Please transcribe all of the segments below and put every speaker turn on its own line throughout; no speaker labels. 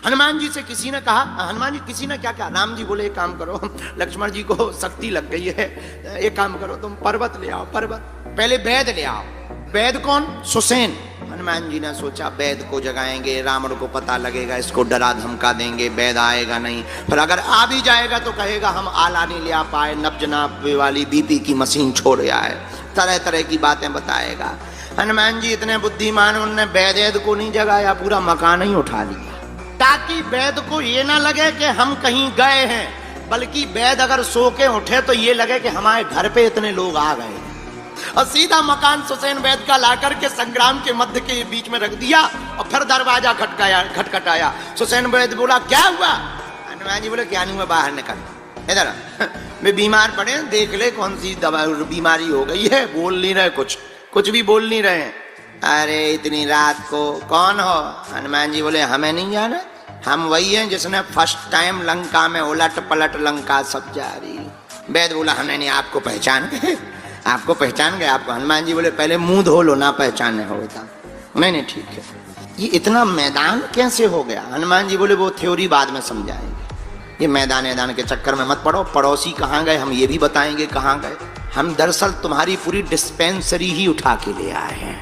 हनुमान जी से किसी ने कहा, हनुमान जी किसी ने क्या कहा, राम जी बोले एक काम करो, लक्ष्मण जी को शक्ति लग गई है, एक काम करो तुम पर्वत ले आओ, पर्वत, पहले वैद ले आओ। वैद कौन? सुसेन। हनुमान जी ने सोचा वैद को जगाएंगे, रावण को पता लगेगा, इसको डरा धमका देंगे, वैद आएगा नहीं, फिर अगर आ भी जाएगा तो कहेगा हम आला नहीं ले आ पाए, नब्ज नापे वाली बीपी की मशीन छोड़ आए, तरह तरह की बातें बताएगा। हनुमान जी इतने बुद्धिमान, उनने वैद को नहीं जगाया, पूरा मकान ही उठा लिया, ताकि वैद को ये ना लगे कि हम कहीं गए हैं, बल्कि वैद अगर सो के उठे तो ये लगे कि हमारे घर पे इतने लोग आ गए हैं। और सीधा मकान सुसेन वैद का लाकर के संग्राम के मध्य के बीच में रख दिया और फिर दरवाजा खटखटाया। सुसेन वैद बोला क्या हुआ? हनुमान जी बोले क्या नहीं हुआ, बाहर निकल, इधर वे बीमार पड़े, देख ले कौन सी दवा बीमारी हो गई है, बोल नहीं रहे, कुछ भी बोल नहीं रहे। अरे इतनी रात को कौन हो? हनुमान जी बोले हमें नहीं जाना, हम वही हैं जिसने फर्स्ट टाइम लंका में उलट पलट लंका सब जारी। वैद बोला हमने नहीं, आपको पहचान गए, आपको पहचान गए आपको। हनुमान जी बोले पहले मुंह धो लो ना पहचाने होता। नहीं ठीक है, ये इतना मैदान कैसे हो गया? हनुमान जी बोले वो थ्योरी बाद में समझाएंगे, ये मैदान के चक्कर में मत पड़ो, पड़ोसी कहाँ गए हम ये भी बताएंगे कहाँ गए। हम दरअसल तुम्हारी पूरी डिस्पेंसरी ही उठा के ले आए हैं,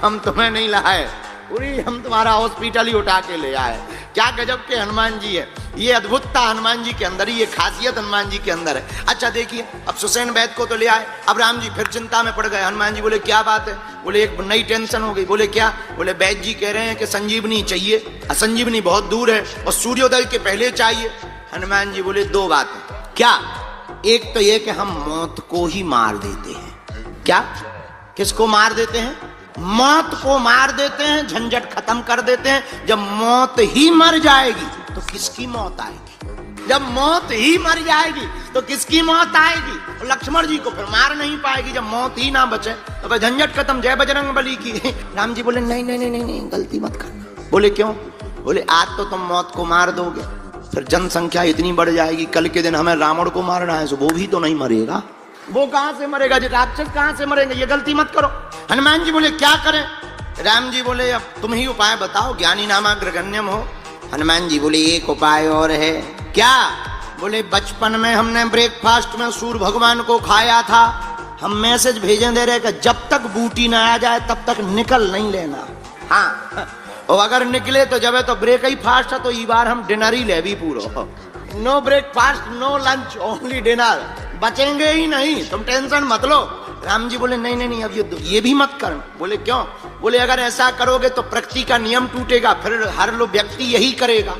हम तुम्हें नहीं लाए, पूरी हम तुम्हारा हॉस्पिटल ही उठा के ले आए। क्या गजब के हनुमान जी है, ये अद्भुतता हनुमान जी के अंदर, ये खासियत हनुमान जी के अंदर है। अच्छा देखिए, अब सुसेन वैद को तो ले आए, अब राम जी फिर चिंता में पड़ गए। हनुमान जी बोले क्या बात है? बोले एक नई टेंशन हो गई। बोले क्या? बोले वैद जी कह रहे हैं कि संजीवनी चाहिए, संजीवनी बहुत दूर है और सूर्योदय के पहले चाहिए। हनुमान जी बोले दो बातें। क्या? एक तो ये कि हम मौत को ही मार देते हैं। क्या? किसको मार देते हैं? मौत को मार देते हैं, झंझट खत्म कर देते हैं। जब मौत ही मर जाएगी तो किसकी मौत आएगी? जब मौत ही मर जाएगी तो किसकी मौत आएगी? और लक्ष्मण जी को फिर मार नहीं पाएगी जब मौत ही ना बचे, तो झंझट खत्म, जय बजरंग बली की। राम जी बोले नहीं नहीं नहीं नहीं, गलती मत कर। बोले क्यों? बोले आज तो तुम मौत को मार दोगे, फिर जनसंख्या इतनी बढ़ जाएगी, कल के दिन हमें रावण को मारना है, तो वो भी तो नहीं मरेगा, वो कहां से मरेगा, जो राक्षस कहां से मरेंगे, ये गलती मत करो। हनुमान जी बोले क्या करें? राम जी बोले अब तुम ही उपाय बताओ, ज्ञानी नामाग्रगण्यम हो। हनुमान जी बोले एक उपाय और है। क्या? बोले बचपन में हमने ब्रेकफास्ट में सूर्य भगवान को खाया था, हम मैसेज भेजे दे रहे कि जब तक बूटी ना आ जाए तब तक निकल नहीं लेना। हाँ, और अगर निकले तो जब है तो ब्रेक ही फास्ट है, तो इस बार हम डिनर ही ले भी पूरा, no breakfast no lunch only dinner, बचेंगे ही नहीं, तुम टेंशन मत लो। राम जी बोले नहीं नहीं नहीं, अब ये भी मत कर। बोले क्यों? बोले अगर ऐसा करोगे तो प्रकृति का नियम टूटेगा, फिर हर लोग व्यक्ति यही करेगा।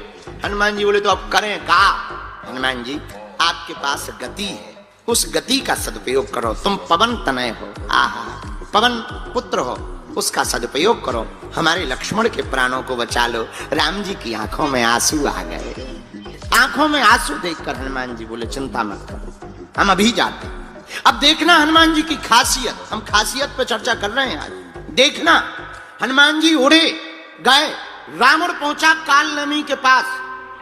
हनुमान जी बोले तो अब करें का? हनुमान जी आपके पास गति है, उस गति का सदुपयोग करो, तुम पवन तनय हो, आहा पवन पुत्र हो, उसका सदुपयोग करो, हमारे लक्ष्मण के प्राणों को बचा लो। राम जी की आंखों में आंसू आ गए, आंखों में आंसू देखकर हनुमान जी बोले चिंता मत करो, हम अभी जाते हैं। अब देखना हनुमान जी की खासियत, हम खासियत पे चर्चा कर रहे हैं आज। देखना हनुमान जी उड़े गए, रावण पहुंचा कालनेमी के पास,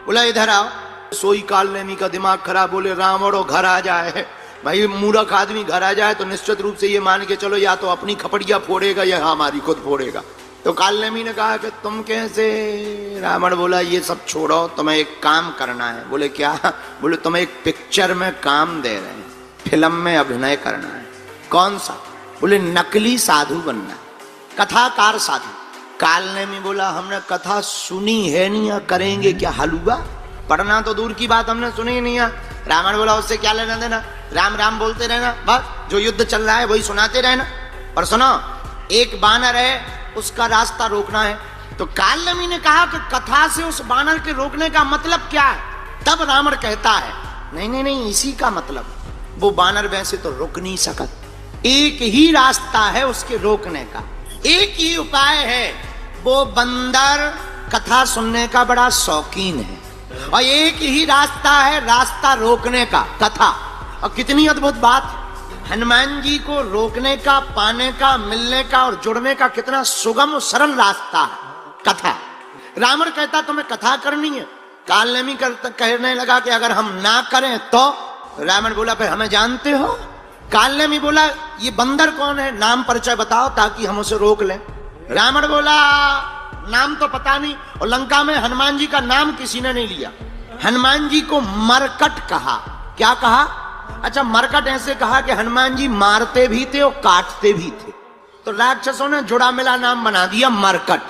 बोला इधर आओ। सोई कालनेमी का दिमाग खराब, बोले रावण और घर आ जाए, भाई मूर्ख आदमी घर आ जाए तो निश्चित रूप से ये मान के चलो या तो अपनी खपड़िया फोड़ेगा या हमारी खुद फोड़ेगा। तो कालनेमी ने कहा कि तुम कैसे? रावण बोला ये सब छोड़ो, तुम्हें एक काम करना है। बोले क्या? बोले तुम्हें एक पिक्चर में काम दे रहे हैं, फिल्म में अभिनय करना है। कौन सा? बोले नकली साधु बनना, कथाकार साधु। कालनेमी बोला हमने कथा सुनी है नहीं, करेंगे क्या हलवा? पढ़ना तो दूर की बात, हमने सुनी नहीं है। रावण बोला उससे क्या लेना देना, राम राम बोलते रहना, बस जो युद्ध चल रहा है वही सुनाते रहना। पर सुनो, एक बानर है, उसका रास्ता रोकना है। तो कालनेमी ने कहा कि कथा से उस बानर के रोकने का मतलब क्या है? तब रावण कहता है नहीं नहीं नहीं, इसी का मतलब, वो बानर वैसे तो रुक नहीं सकत, एक ही रास्ता है उसके रोकने का, एक ही उपाय है, वो बंदर कथा सुनने का बड़ा शौकीन है, और एक ही रास्ता है रास्ता रोकने का, कथा। और कितनी अद्भुत बात, हनुमान जी को रोकने का, पाने का, मिलने का और जुड़ने का कितना सुगम और सरल रास्ता है, कथा। रावण कहता तुम्हें कथा करनी है, कालनेमी कहने लगा कि अगर हम ना करें तो। रावण बोला फिर हमें जानते हो? कालनेमी बोला ये बंदर कौन है, नाम परिचय बताओ ताकि हम उसे रोक लें। रावण बोला नाम तो पता नहीं, और लंका में हनुमान जी का नाम किसी ने नहीं लिया। हनुमान जी को मरकट कहा। क्या कहा? अच्छा, मरकट ऐसे कहा कि हनुमान जी मारते भी थे और काटते भी थे, तो राक्षसों ने जुड़ा मिला नाम बना दिया मरकट।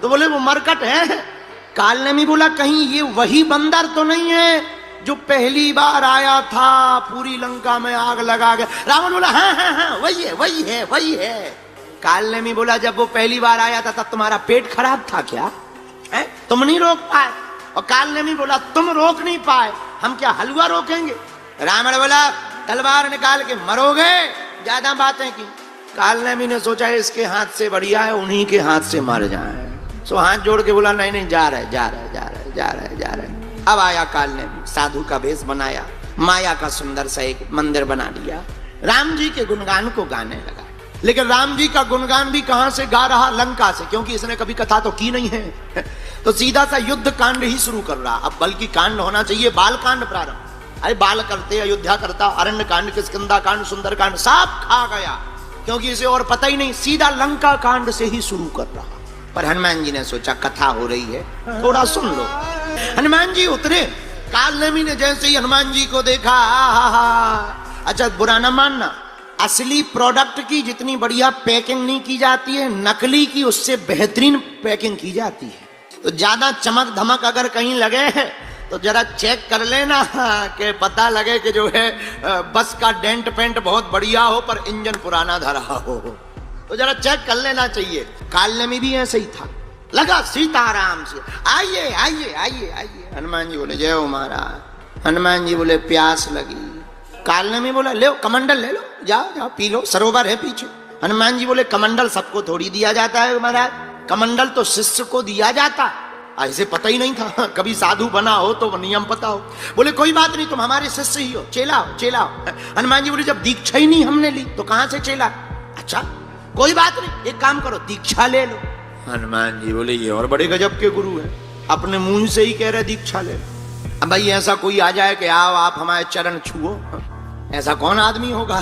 तो बोले वो मरकट है। कालनेमी बोला कहीं ये वही बंदर तो नहीं है जो पहली बार आया था, पूरी लंका में आग लगा गया? रावण बोला हाँ हाँ हाँ वही है वही है वही है। कालनेमी बोला जब वो पहली बार आया था तब तुम्हारा पेट खराब था क्या है? तुम नहीं रोक पाए? और कालनेमी बोला तुम रोक नहीं पाए, हम क्या हलवा रोकेंगे? रावण बोला तलवार निकाल के मरोगे, ज्यादा बातें की। कालनेमी ने सोचा इसके हाथ से बढ़िया है उन्हीं के हाथ से मर जाए, सो हाथ जोड़ के बोला नहीं नहीं जा रहे जा रहे जा रहे जा रहे जा रहे। अब आया कालनेमी, साधु का भेष बनाया, माया का सुंदर सा एक मंदिर बना लिया, राम जी के गुणगान को गाने लगा। लेकिन राम जी का गुणगान भी कहां से गा रहा? लंका से, क्योंकि इसने कभी कथा तो की नहीं है। तो सीधा सा युद्ध कांड ही शुरू कर रहा। अब बल्कि कांड होना चाहिए बाल कांड प्रारंभ। अरे बाल करते, अयोध्या करता, अरण्य कांड, किष्किंधा कांड, सुंदर कांड सब खा गया, क्योंकि इसे और पता ही नहीं। सीधा लंका कांड से ही शुरू कर रहा। पर हनुमान जी ने सोचा कथा हो रही है, थोड़ा सुन लो। हनुमान जी उतरे। कालनेमी ने जैसे ही हनुमान जी को देखा, अच्छा बुरा ना मानना, असली प्रोडक्ट की जितनी बढ़िया पैकिंग नहीं की जाती है, नकली की उससे बेहतरीन पैकिंग की जाती है। तो ज्यादा चमक धमक अगर कहीं लगे तो जरा चेक कर लेना कि पता लगे कि जो है बस का डेंट पेंट बहुत बढ़िया हो पर इंजन पुराना धरा हो, तो जरा चेक कर लेना चाहिए। कालनेमी भी ऐसे ही था, लगा सीताराम से आइए आइए आइए आइए। हनुमान जी बोले जय हो महाराज। हनुमान जी बोले प्यास लगी। कालनेमी बोला ले कमंडल ले लो, जाओ जाओ पी लो, सरोवर है पीछे। हनुमान जी बोले कमंडल सबको थोड़ी दिया जाता है महाराज, कमंडल तो शिष्य को दिया जाता। ऐसे पता ही नहीं था, कभी साधु बना हो तो नियम पता हो। बोले कोई बात नहीं, तुम हमारे शिष्य ही हो, चेला हो चेला हो। हनुमान जी बोले जब दीक्षा ही नहीं हमने ली तो कहां से चेला? अच्छा कोई बात नहीं, एक काम करो दीक्षा ले लो। हनुमान जी बोले ये और बड़े गजब के गुरु हैं, अपने मुंह से ही कह रहे दीक्षा ले लो। अब भाई ऐसा कोई आ जाए कि आओ आप हमारे चरण छुओ, ऐसा कौन आदमी होगा?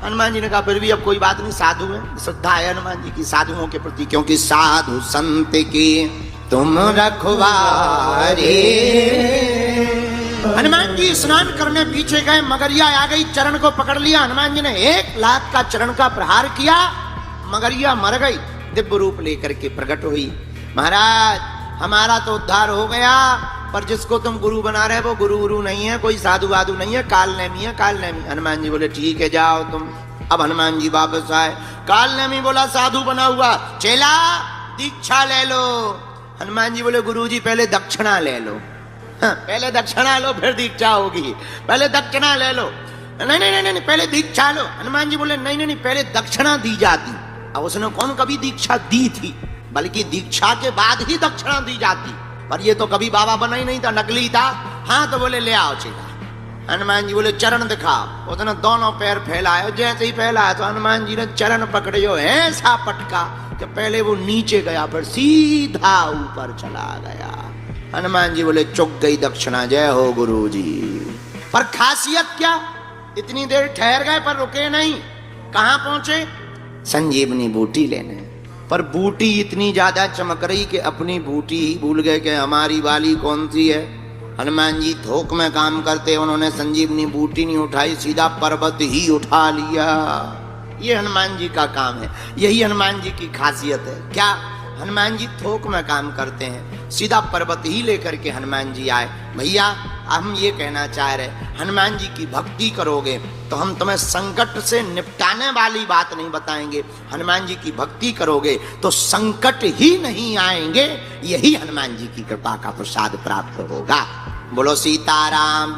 हनुमान जी ने कहा फिर भी अब कोई बात नहीं, साधु है, श्रद्धा है हनुमान जी की साधुओं के प्रति, क्योंकि साधु संत की तुम रखवारे। हनुमान जी स्नान करने पीछे गए, मगरिया आ गई, चरण को पकड़ लिया। हनुमान जी ने 1 लाख का चरण का प्रहार किया, मगरिया मर गई, दिव्य रूप लेकर के प्रकट हुई। महाराज हमारा तो उद्धार हो गया, पर जिसको तुम गुरु बना रहे वो गुरु नहीं है, कोई साधु वाधु नहीं है, कालनेमी है कालनेमी। हनुमान जी बोले ठीक है जाओ तुम। अब हनुमान जी वापस आए। कालनेमी बोला साधु बना हुआ, चेला दीक्षा ले लो। हनुमान जी बोले गुरु जी पहले दक्षिणा ले लो। पहले दक्षिणा लो फिर दीक्षा होगी, पहले दक्षिणा ले लो। नहीं नहीं नहीं नहीं पहले दीक्षा लो। हनुमान जी बोले नहीं नहीं नहीं पहले दक्षिणा दी जाती। अब उसने कौन कभी दीक्षा दी थी, बल्कि दीक्षा के बाद ही दक्षिणा दी जाती, पर ये तो कभी बाबा बना ही नहीं था, नकली था। हाँ तो बोले ले आओ चेला। हनुमान जी बोले चरण दिखाओ। उसने दोनों पैर फैलाए, जैसे ही फैलाया तो हनुमान जी ने चरण पकड़े, जो ऐसा पटका कि पहले वो नीचे गया फिर सीधा ऊपर चला गया। हनुमान जी बोले चुक गई दक्षिणा, जय हो गुरु जी। पर खासियत क्या, इतनी देर ठहर गए पर रुके नहीं। कहां पहुंचे? संजीवनी बूटी लेने। पर बूटी इतनी ज्यादा चमक रही कि अपनी बूटी ही भूल गए कि हमारी वाली कौन सी है। हनुमान जी थोक में काम करते, उन्होंने संजीवनी बूटी नहीं उठाई, सीधा पर्वत ही उठा लिया। ये हनुमान जी का काम है, यही हनुमान जी की खासियत है। क्या? हनुमान जी थोक में काम करते हैं, सीधा पर्वत ही लेकर के हनुमान जी आए। भैया हम ये कहना चाह रहे, हनुमान जी की भक्ति करोगे तो हम तुम्हें संकट से निपटाने वाली बात नहीं बताएंगे, हनुमान जी की भक्ति करोगे तो संकट ही नहीं आएंगे। यही हनुमान जी की कृपा का प्रसाद प्राप्त होगा। बोलो सीताराम।